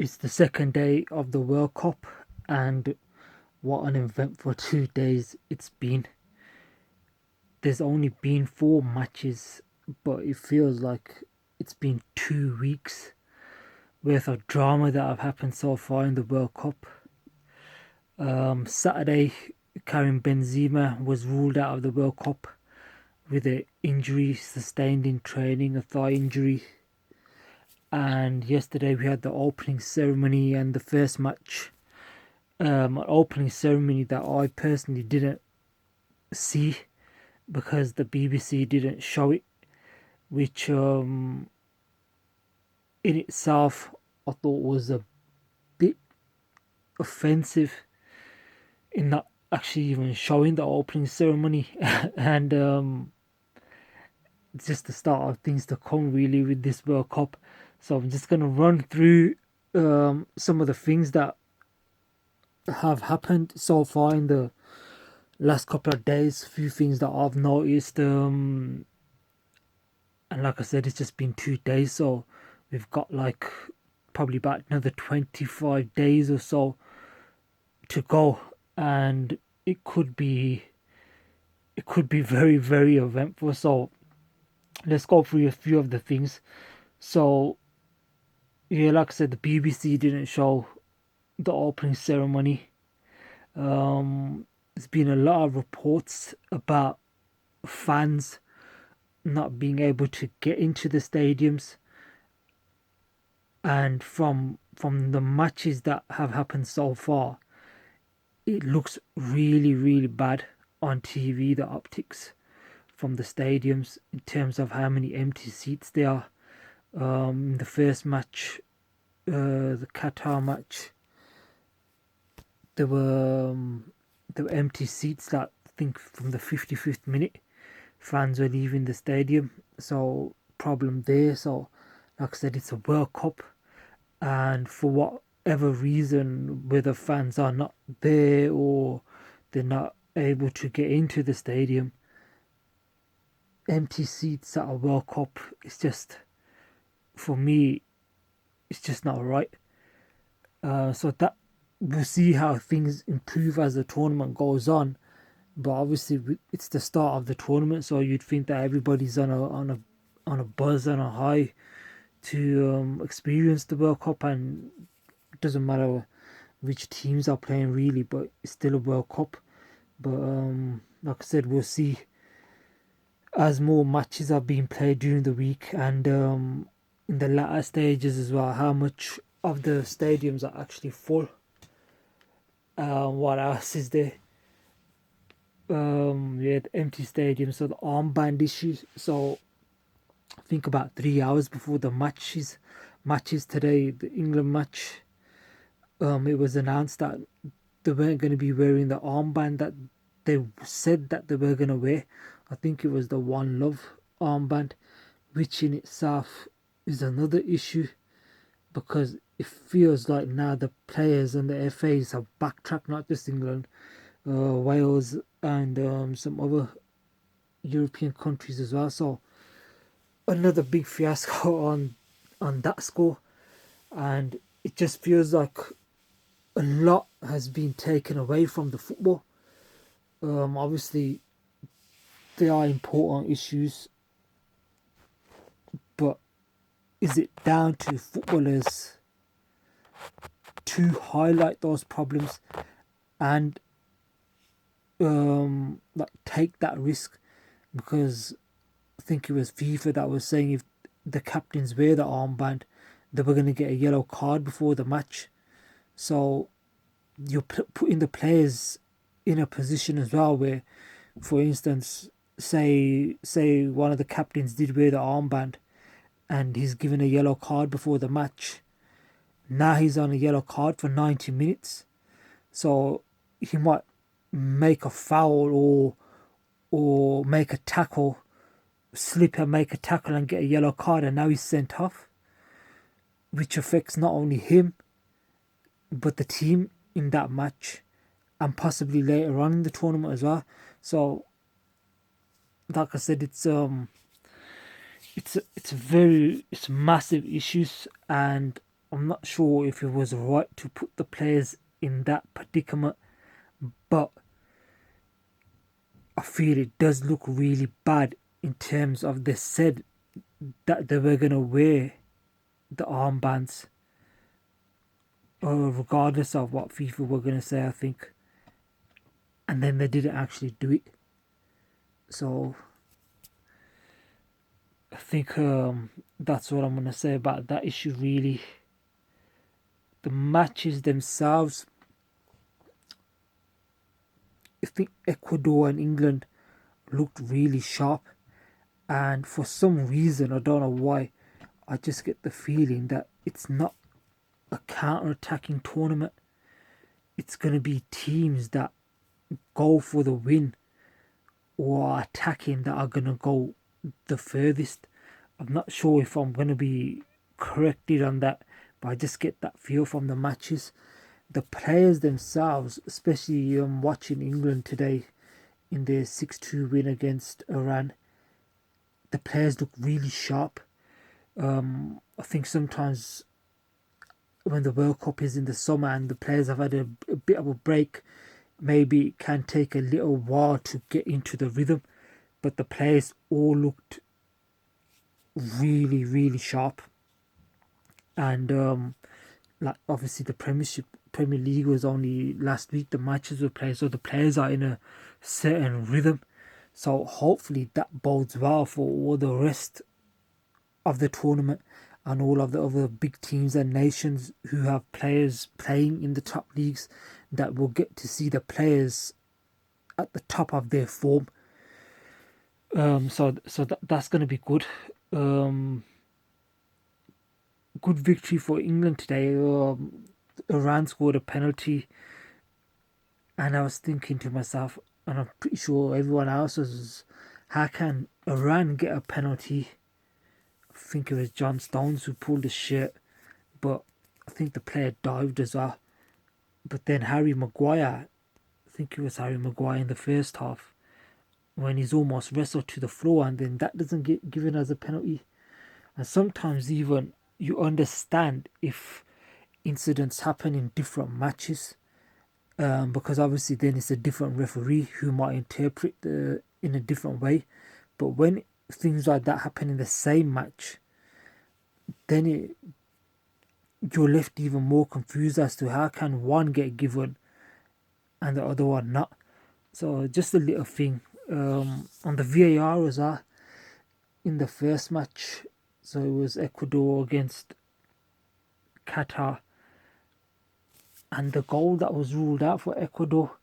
It's the second day of the World Cup, and what an eventful 2 days it's been. There's only been 4 matches, but it feels like it's been 2 weeks worth of drama that have happened so far in the World Cup. Saturday, Karim Benzema was ruled out of the World Cup with an injury sustained in training, a thigh injury. And yesterday we had the opening ceremony and the first match. An opening ceremony that I personally didn't see because the BBC didn't show it, which in itself I thought was a bit offensive in not actually even showing the opening ceremony. And it's just the start of things to come really with this World Cup. So I'm just going to run through some of the things that have happened so far in the last couple of days. A few things that I've noticed, and like I said, it's just been 2 days, so we've got like probably about another 25 days or so to go, and it could be very, very eventful. So let's go through a few of the things. So yeah, like I said, the BBC didn't show the opening ceremony. There's been a lot of reports about fans not being able to get into the stadiums, and from the matches that have happened so far, it looks really, really bad on TV, the optics from the stadiums in terms of how many empty seats there are. The first match, the Qatar match, there were empty seats that I think from the 55th minute fans were leaving the stadium. So problem there. So like I said, it's a World Cup, and for whatever reason, whether fans are not there or they're not able to get into the stadium, empty seats at a World Cup, it's just, for me, it's just not right. So that we'll see how things improve as the tournament goes on. But obviously, it's the start of the tournament, so you'd think that everybody's on a buzz and a high to experience the World Cup, and it doesn't matter which teams are playing really, but it's still a World Cup. But like I said, we'll see as more matches are being played during the week, and in the latter stages as well, how much of the stadiums are actually full. What else is there? Yeah, the empty stadium. So the armband issue. So I think about 3 hours before the matches today, the England match, it was announced that they weren't going to be wearing the armband that they said that they were going to wear. I think it was the One Love armband, which in itself is another issue, because it feels like now the players and the FAs have backtracked, not just England, Wales, and some other European countries as well. So another big fiasco on that score, and it just feels like a lot has been taken away from the football. Obviously, there are important issues, but is it down to footballers to highlight those problems and like take that risk? Because I think it was FIFA that was saying if the captains wear the armband, they were going to get a yellow card before the match. So you're putting the players in a position as well where, for instance, say one of the captains did wear the armband and he's given a yellow card before the match. Now he's on a yellow card for 90 minutes. So he might make a foul or make a tackle, slip and make a tackle and get a yellow card, and now he's sent off, which affects not only him but the team in that match and possibly later on in the tournament as well. So like I said, it's massive issues, and I'm not sure if it was right to put the players in that predicament, but I feel it does look really bad in terms of they said that they were gonna wear the armbands, regardless of what FIFA were gonna say, I think, and then they didn't actually do it. So I think that's what I'm gonna say about that issue. Really, the matches themselves, I think Ecuador and England looked really sharp, and for some reason, I don't know why, I just get the feeling that it's not a counter-attacking tournament. It's going to be teams that go for the win or are attacking that are going to go the furthest. I'm not sure if I'm going to be corrected on that, but I just get that feel from the matches. The players themselves, especially watching England today in their 6-2 win against Iran, the players look really sharp. I think sometimes when the World Cup is in the summer and the players have had a bit of a break, maybe it can take a little while to get into the rhythm. But the players all looked really, really sharp. And like obviously the Premier League was only last week. The matches were played, so the players are in a certain rhythm. So hopefully that bodes well for all the rest of the tournament and all of the other big teams and nations who have players playing in the top leagues, that will get to see the players at the top of their form. That's going to be good. Good victory for England today. Iran scored a penalty, and I was thinking to myself, and I'm pretty sure everyone else was, how can Iran get a penalty? I think it was John Stones who pulled the shirt, but I think the player dived as well. But then Harry Maguire, I think it was Harry Maguire in the first half, when he's almost wrestled to the floor, and then that doesn't get given as a penalty. And sometimes even you understand if incidents happen in different matches, because obviously then it's a different referee who might interpret in a different way. But when things like that happen in the same match, then you're left even more confused as to how can one get given and the other one not. So just a little thing on the VAR as well in the first match. So it was Ecuador against Qatar, and the goal that was ruled out for Ecuador,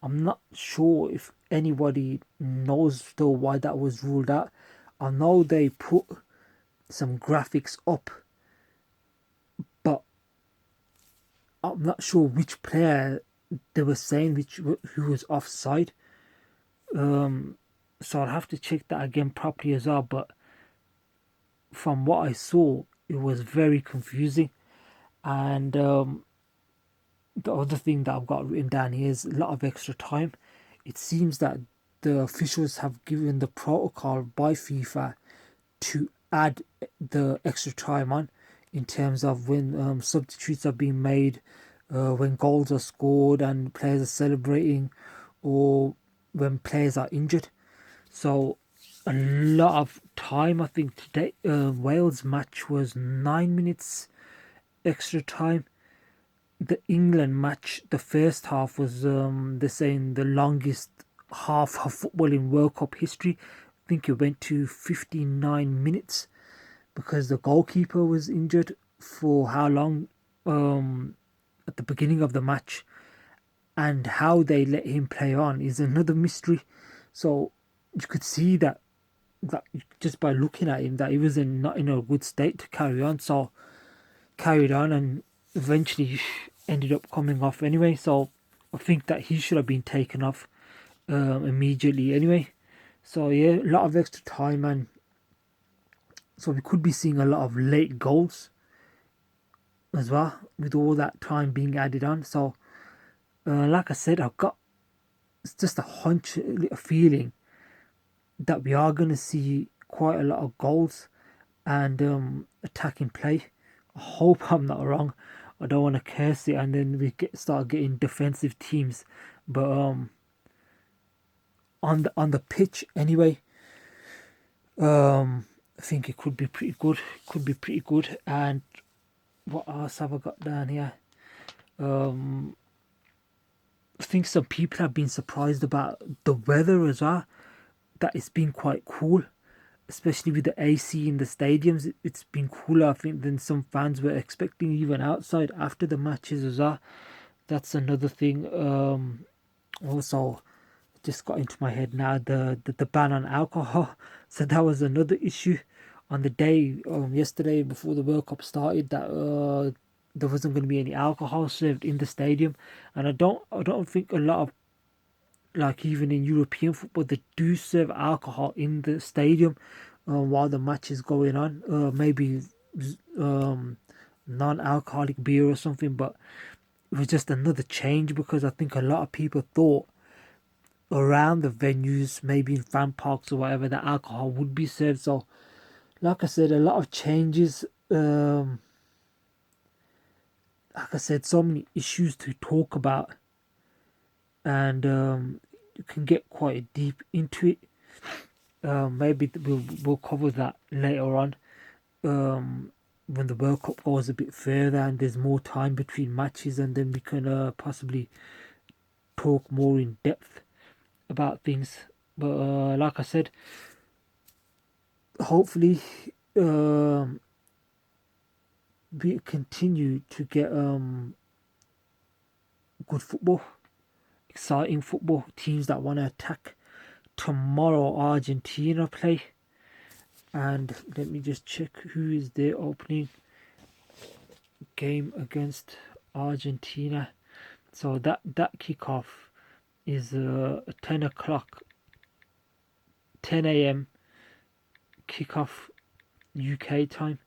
I'm not sure if anybody knows still why that was ruled out. I know they put some graphics up, but I'm not sure which player they were saying who was offside. So I'll have to check that again properly as well. But from what I saw, it was very confusing. And the other thing that I've got written down here is a lot of extra time. It seems that the officials have given the protocol by FIFA to add the extra time on, in terms of when substitutes are being made, when goals are scored and players are celebrating, or when players are injured. So a lot of time. I think today Wales match was 9 minutes extra time. The England match, the first half was they're saying the longest half of football in World Cup history. I think it went to 59 minutes because the goalkeeper was injured for how long at the beginning of the match, and how they let him play on is another mystery. So you could see that just by looking at him that he was not in a good state to carry on. So carried on and eventually ended up coming off anyway. So I think that he should have been taken off immediately anyway. So yeah, a lot of extra time, and so we could be seeing a lot of late goals as well with all that time being added on. So like I said, I've got just a hunch, a feeling that we are going to see quite a lot of goals and attacking play I hope I'm not wrong. I don't want to curse it, and then we start getting defensive teams. But on the pitch anyway, I think it could be pretty good. Could be pretty good. And what else have I got down here? I think some people have been surprised about the weather as well. That it's been quite cool, especially with the AC in the stadiums. It's been cooler, I think, than some fans were expecting, even outside after the matches as well. That's another thing. Also, just got into my head now, the ban on alcohol. So that was another issue on the day yesterday before the World Cup started, that there wasn't going to be any alcohol served in the stadium. And I don't think a lot of, like, even in European football, they do serve alcohol in the stadium while the match is going on. Maybe non-alcoholic beer or something, but it was just another change, because I think a lot of people thought around the venues, maybe in fan parks or whatever, that alcohol would be served. So, like I said, a lot of changes. Like I said, so many issues to talk about, and you can get quite deep into it. Maybe we'll cover that later on, when the World Cup goes a bit further and there's more time between matches, and then we can possibly talk more in depth about things. But like I said, hopefully we continue to get good football, exciting football, teams that want to attack. Tomorrow Argentina play, and let me just check who is their opening game against Argentina. So that kickoff is 10 o'clock, 10 a.m. kickoff UK time.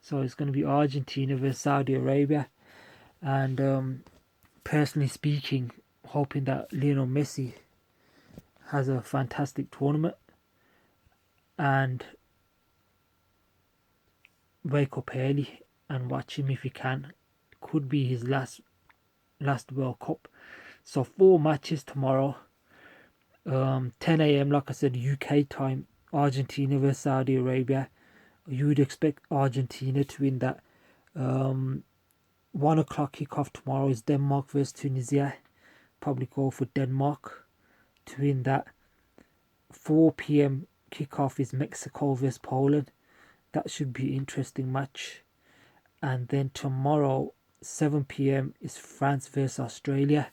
So it's going to be Argentina versus Saudi Arabia. And personally speaking, hoping that Lionel Messi has a fantastic tournament and wake up early and watch him if he can. Could be his last World Cup. So 4 matches tomorrow. 10 a.m. like I said, UK time. Argentina versus Saudi Arabia. You would expect Argentina to win that. 1 o'clock kickoff tomorrow is Denmark versus Tunisia. Probably go for Denmark to win that. 4 p.m. kickoff is Mexico versus Poland. That should be an interesting match. And then tomorrow, 7 p.m. is France versus Australia.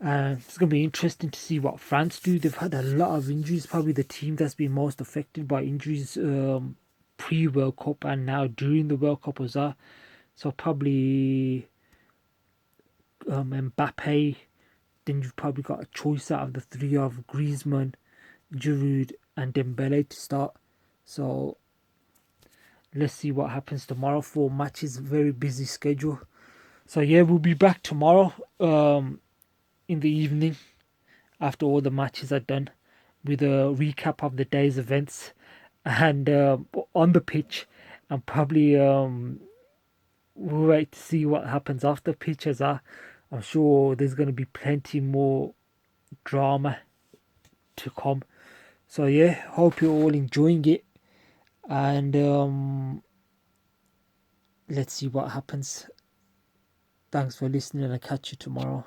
And it's going to be interesting to see what France do. They've had a lot of injuries. Probably the team that's been most affected by injuries pre-World Cup and now during the World Cup as well. So probably Mbappe. Then you've probably got a choice out of the 3 of Griezmann, Giroud and Dembele to start. So let's see what happens tomorrow. 4 matches, very busy schedule. So yeah, we'll be back tomorrow in the evening after all the matches are done with a recap of the day's events and on the pitch, and probably we'll wait to see what happens after pitch as well. I'm sure there's going to be plenty more drama to come. So yeah, hope you're all enjoying it, and let's see what happens. Thanks for listening, and I'll catch you tomorrow.